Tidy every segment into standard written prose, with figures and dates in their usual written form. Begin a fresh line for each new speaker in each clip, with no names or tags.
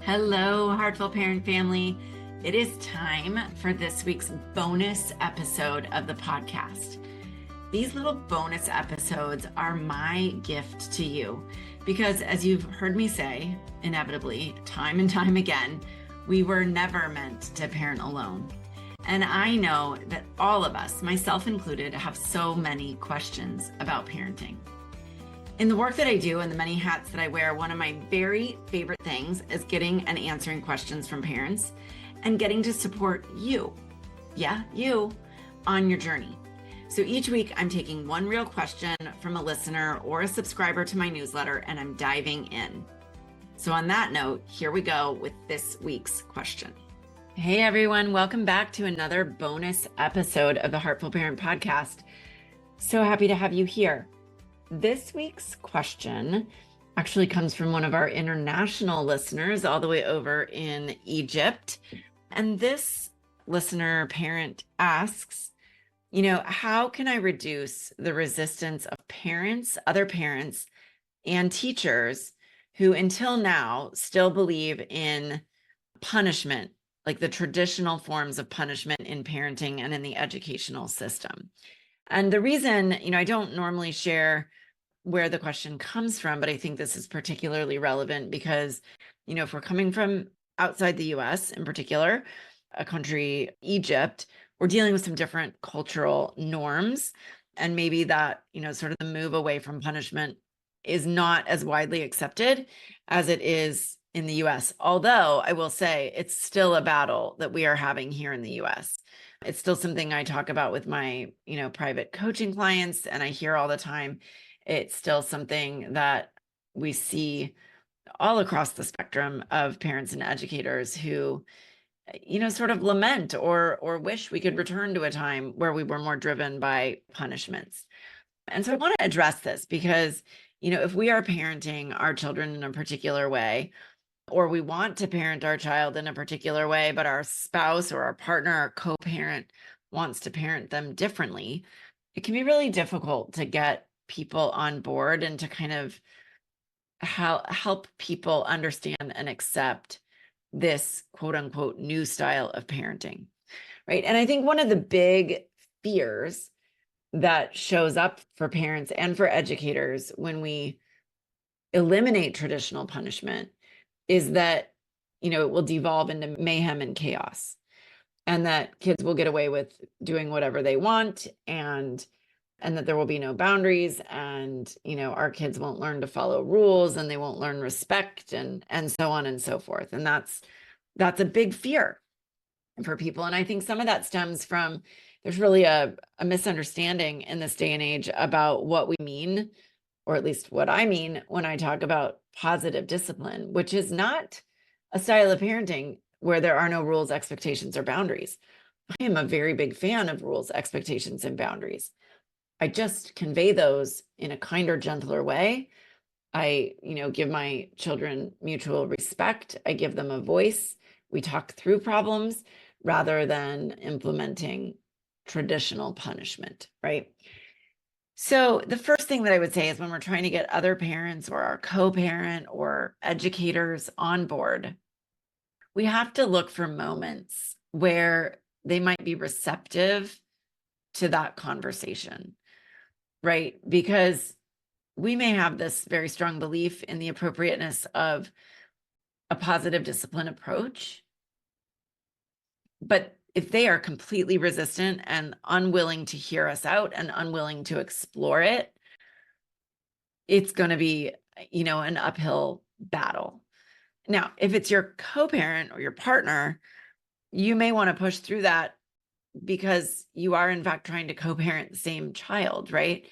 Hello, Heartful Parent family. It is time for this week's bonus episode of the podcast. These little bonus episodes are my gift to you because, as you've heard me say, inevitably, time and time again, we were never meant to parent alone. And I know that all of us, myself included, have so many questions about parenting. In the work that I do and the many hats that I wear, one of my very favorite things is getting and answering questions from parents and getting to support you, you, on your journey. So each week I'm taking one real question from a listener or a subscriber to my newsletter and I'm diving in. So on that note, here we go with this week's question. Hey everyone, welcome back to another bonus episode of the Heartful Parent Podcast. So happy to have you here. This week's question actually comes from one of our international listeners all the way over in Egypt. And this listener parent asks, how can I reduce the resistance of parents, other parents, and teachers who until now still believe in punishment, like the traditional forms of punishment in parenting and in the educational system? And the reason, I don't normally share where the question comes from, but I think this is particularly relevant because, if we're coming from outside the US in particular, a country, Egypt, we're dealing with some different cultural norms. And maybe that, sort of the move away from punishment is not as widely accepted as it is in the US. Although I will say it's still a battle that we are having here in the US. It's still something I talk about with my, private coaching clients, and I hear all the time. It's still something that we see all across the spectrum of parents and educators who, sort of lament or wish we could return to a time where we were more driven by punishments. And so I want to address this because, if we are parenting our children in a particular way, or we want to parent our child in a particular way, but our spouse or our partner or co-parent wants to parent them differently, it can be really difficult to get people on board and to kind of help people understand and accept this quote unquote new style of parenting, right? And I think one of the big fears that shows up for parents and for educators when we eliminate traditional punishment is that, it will devolve into mayhem and chaos, and that kids will get away with doing whatever they want, and that there will be no boundaries, and, our kids won't learn to follow rules, and they won't learn respect, and so on and so forth. And that's a big fear for people. And I think some of that stems from, there's really a misunderstanding in this day and age about what we mean, or at least what I mean when I talk about positive discipline, which is not a style of parenting where there are no rules, expectations, or boundaries. I am a very big fan of rules, expectations, and boundaries. I just convey those in a kinder, gentler way. I, give my children mutual respect. I give them a voice. We talk through problems rather than implementing traditional punishment, right? So the first thing that I would say is when we're trying to get other parents or our co-parent or educators on board, we have to look for moments where they might be receptive to that conversation, right? Because we may have this very strong belief in the appropriateness of a positive discipline approach, but if they are completely resistant and unwilling to hear us out and unwilling to explore it, it's going to be, an uphill battle. Now, if it's your co-parent or your partner, you may want to push through that because you are in fact trying to co-parent the same child, right?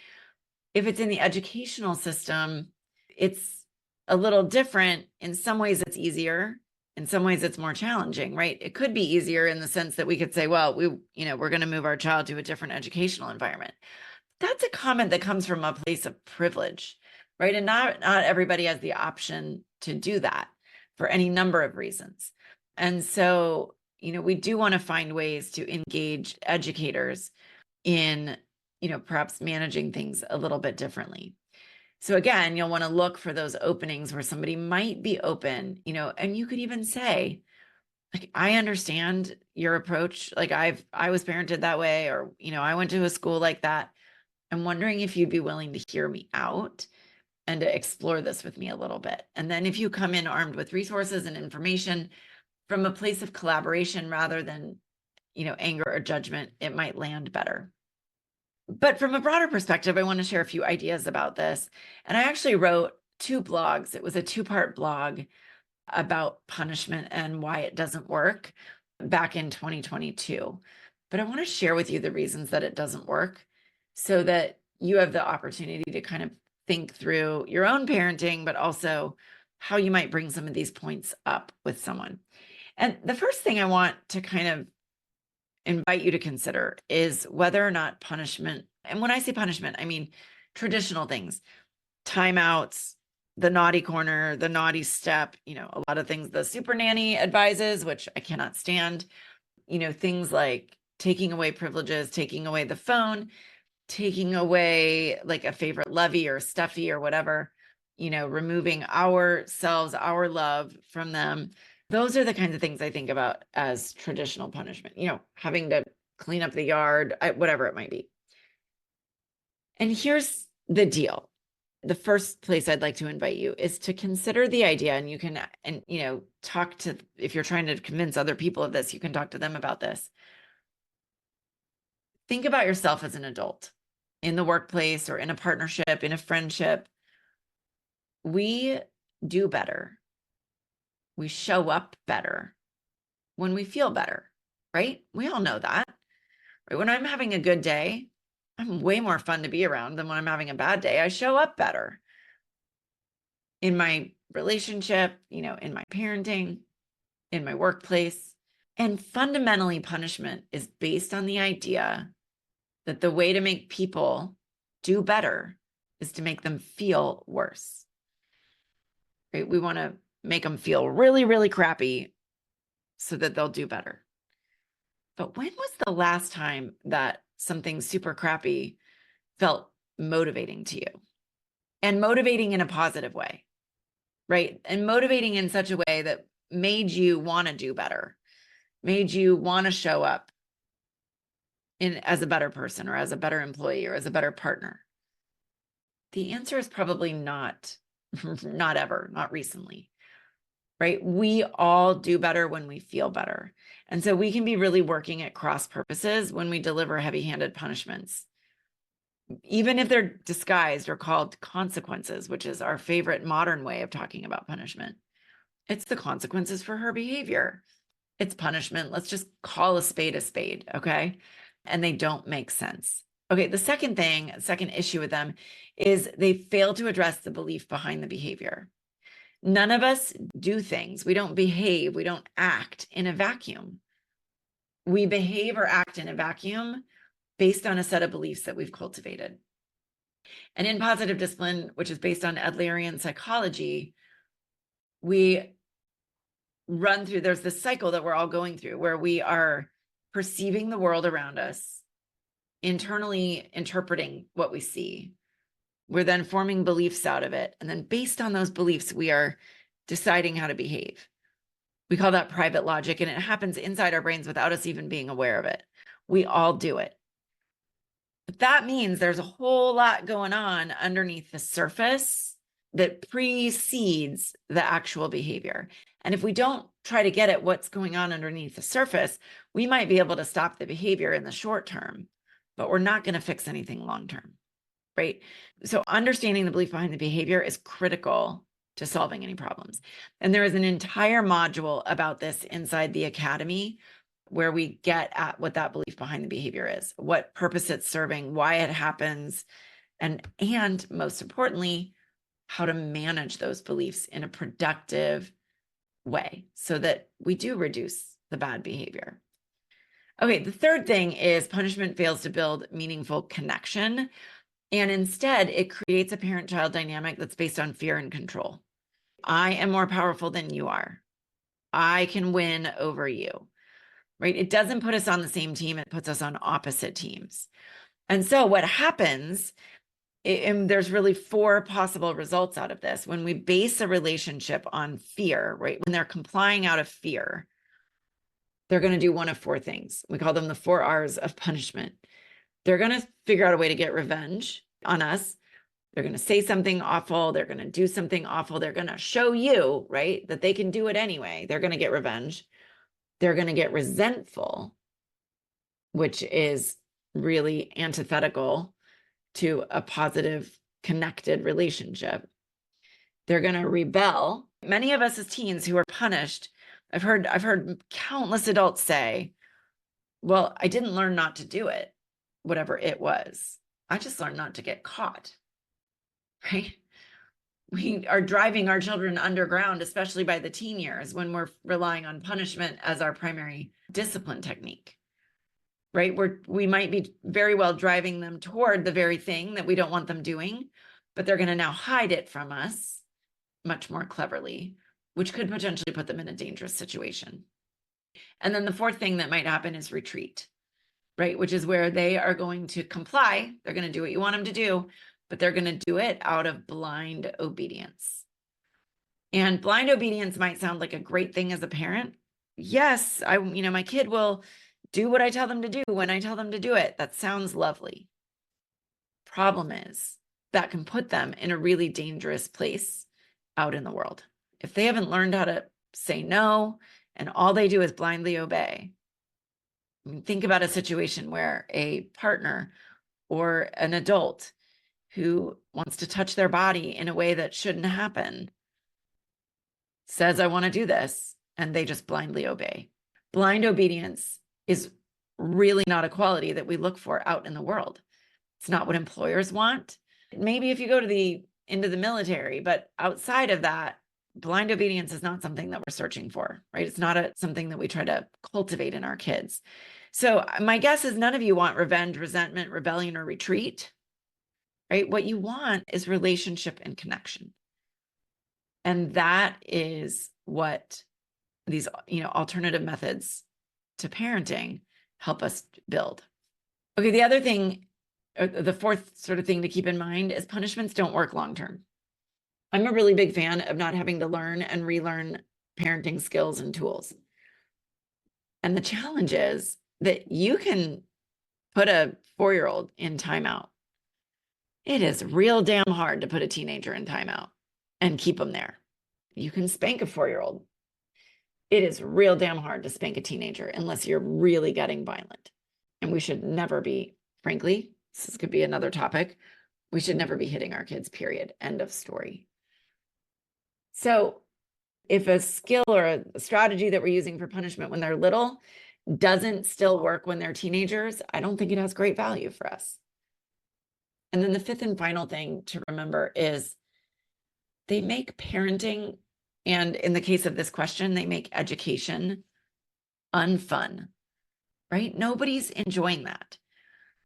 If it's in the educational system, it's a little different. In some ways it's easier. In some ways it's more challenging, right? It could be easier in the sense that we could say, well, we're going to move our child to a different educational environment. That's a comment that comes from a place of privilege, right? And not everybody has the option to do that for any number of reasons. And so, we do want to find ways to engage educators in, perhaps managing things a little bit differently. So again, you'll want to look for those openings where somebody might be open, and you could even say, like, I understand your approach. Like I was parented that way, or, I went to a school like that. I'm wondering if you'd be willing to hear me out and to explore this with me a little bit. And then if you come in armed with resources and information from a place of collaboration rather than, anger or judgment, it might land better. But from a broader perspective, I want to share a few ideas about this. And I actually wrote 2 blogs. It was a 2-part blog about punishment and why it doesn't work back in 2022. But I want to share with you the reasons that it doesn't work so that you have the opportunity to kind of think through your own parenting, but also how you might bring some of these points up with someone. And the first thing I want to kind of invite you to consider is whether or not punishment, and when I say punishment, I mean traditional things, timeouts, the naughty corner, the naughty step, a lot of things the super nanny advises, which I cannot stand, things like taking away privileges, taking away the phone, taking away like a favorite lovey or stuffy or whatever, removing ourselves, our love from them. Those are the kinds of things I think about as traditional punishment, having to clean up the yard, whatever it might be. And here's the deal. The first place I'd like to invite you is to consider the idea, and you can, talk to, if you're trying to convince other people of this, you can talk to them about this. Think about yourself as an adult in the workplace or in a partnership, in a friendship. We do better. We show up better when we feel better, right? We all know that. Right? When I'm having a good day, I'm way more fun to be around than when I'm having a bad day. I show up better in my relationship, in my parenting, in my workplace. And fundamentally, punishment is based on the idea that the way to make people do better is to make them feel worse. Right? We want to make them feel really, really crappy so that they'll do better. But when was the last time that something super crappy felt motivating to you? And motivating in a positive way, right? And motivating in such a way that made you want to do better, made you want to show up as a better person or as a better employee or as a better partner. The answer is probably not ever, not recently, right? We all do better when we feel better. And so we can be really working at cross purposes when we deliver heavy-handed punishments, even if they're disguised or called consequences, which is our favorite modern way of talking about punishment. It's the consequences for her behavior. It's punishment. Let's just call a spade, okay? And they don't make sense. Okay, the second issue with them is they fail to address the belief behind the behavior. None of us do things. We don't behave. We don't act in a vacuum. We behave or act in a vacuum based on a set of beliefs that we've cultivated. And in positive discipline, which is based on Adlerian psychology, we run through, there's this cycle that we're all going through where we are perceiving the world around us, internally interpreting what we see. We're then forming beliefs out of it. And then based on those beliefs, we are deciding how to behave. We call that private logic, and it happens inside our brains without us even being aware of it. We all do it. But that means there's a whole lot going on underneath the surface that precedes the actual behavior. And if we don't try to get at what's going on underneath the surface, we might be able to stop the behavior in the short term, but we're not going to fix anything long term, right? So understanding the belief behind the behavior is critical to solving any problems. And there is an entire module about this inside the Academy where we get at what that belief behind the behavior is, what purpose it's serving, why it happens, and most importantly, how to manage those beliefs in a productive way so that we do reduce the bad behavior. Okay, the third thing is punishment fails to build meaningful connection, and instead it creates a parent-child dynamic that's based on fear and control. I am more powerful than you are. I can win over you, right? It doesn't put us on the same team. It puts us on opposite teams. And so what happens And there's really 4 possible results out of this. When we base a relationship on fear, right? When they're complying out of fear, they're going to do one of 4 things. We call them the 4 R's of punishment. They're going to figure out a way to get revenge on us. They're going to say something awful. They're going to do something awful. They're going to show you, right, that they can do it anyway. They're going to get revenge. They're going to get resentful, which is really antithetical to a positive, connected relationship. They're going to rebel. Many of us as teens who are punished, I've heard countless adults say, well, I didn't learn not to do it, whatever it was. I just learned not to get caught, right? We are driving our children underground, especially by the teen years, when we're relying on punishment as our primary discipline technique, right? We might be very well driving them toward the very thing that we don't want them doing, but they're going to now hide it from us much more cleverly, which could potentially put them in a dangerous situation. And then the 4th thing that might happen is retreat, right? Which is where they are going to comply. They're going to do what you want them to do, but they're going to do it out of blind obedience. And blind obedience might sound like a great thing as a parent. Yes, my kid will do what I tell them to do when I tell them to do it. That sounds lovely. Problem is that can put them in a really dangerous place out in the world. If they haven't learned how to say no and all they do is blindly obey. I mean, think about a situation where a partner or an adult who wants to touch their body in a way that shouldn't happen says, I want to do this, and they just blindly obey. Blind obedience is really not a quality that we look for out in the world. It's not what employers want. Maybe if you go into the military, but outside of that, blind obedience is not something that we're searching for, right? It's not something that we try to cultivate in our kids. So my guess is none of you want revenge, resentment, rebellion, or retreat, right? What you want is relationship and connection. And that is what these, alternative methods to parenting help us build. Okay, the other thing, the 4th sort of thing to keep in mind is punishments don't work long-term. I'm a really big fan of not having to learn and relearn parenting skills and tools. And the challenge is that you can put a 4-year-old in timeout. It is real damn hard to put a teenager in timeout and keep them there. You can spank a 4-year-old. It is real damn hard to spank a teenager unless you're really getting violent. And we should never be, frankly, this could be another topic, we should never be hitting our kids, period. End of story. So if a skill or a strategy that we're using for punishment when they're little doesn't still work when they're teenagers, I don't think it has great value for us. And then the 5th and final thing to remember is they make parenting, and in the case of this question, they make education unfun, right? Nobody's enjoying that,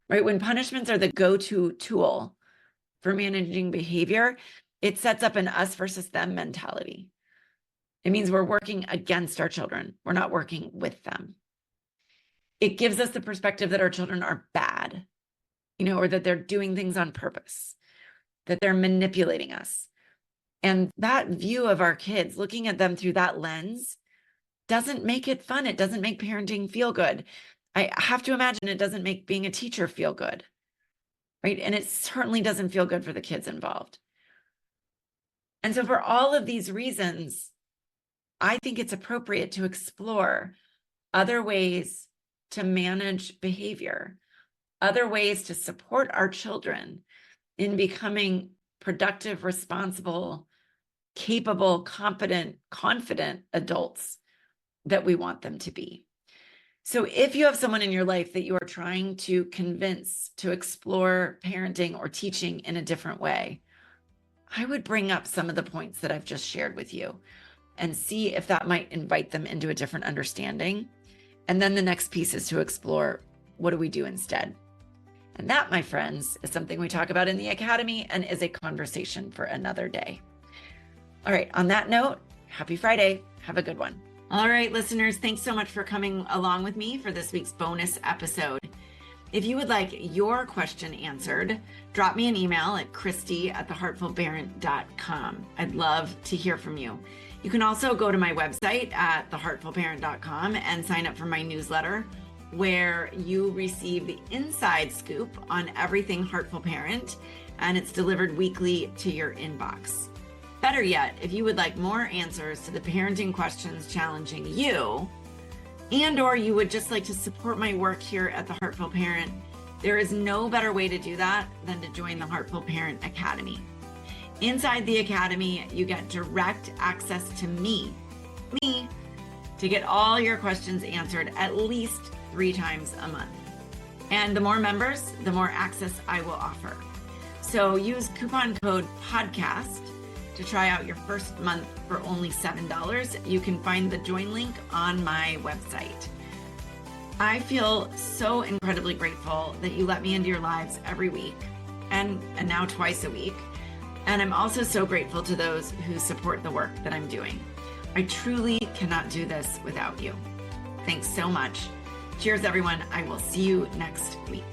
right? When punishments are the go-to tool for managing behavior, it sets up an us versus them mentality. It means we're working against our children. We're not working with them. It gives us the perspective that our children are bad, or that they're doing things on purpose, that they're manipulating us. And that view of our kids, looking at them through that lens, doesn't make it fun. It doesn't make parenting feel good. I have to imagine it doesn't make being a teacher feel good, right? And it certainly doesn't feel good for the kids involved. And so for all of these reasons, I think it's appropriate to explore other ways to manage behavior, other ways to support our children in becoming productive, responsible, capable, competent, confident adults that we want them to be. So if you have someone in your life that you are trying to convince to explore parenting or teaching in a different way, I would bring up some of the points that I've just shared with you and see if that might invite them into a different understanding. And then the next piece is to explore, what do we do instead? And that, my friends, is something we talk about in the Academy and is a conversation for another day. All right, on that note, happy Friday. Have a good one. All right, listeners, thanks so much for coming along with me for this week's bonus episode. If you would like your question answered, drop me an email at Christy@theheartfulparent.com. I'd love to hear from you. You can also go to my website at theheartfulparent.com and sign up for my newsletter, where you receive the inside scoop on everything Heartful Parent, and it's delivered weekly to your inbox. Better yet, if you would like more answers to the parenting questions challenging you, and/or you would just like to support my work here at the Heartful Parent, there is no better way to do that than to join the Heartful Parent Academy. Inside the Academy, you get direct access to me, to get all your questions answered at least 3 times a month. And the more members, the more access I will offer. So use coupon code PODCAST to try out your first month for only $7. You can find the join link on my website. I feel so incredibly grateful that you let me into your lives every week and now twice a week. And I'm also so grateful to those who support the work that I'm doing. I truly cannot do this without you. Thanks so much. Cheers, everyone. I will see you next week.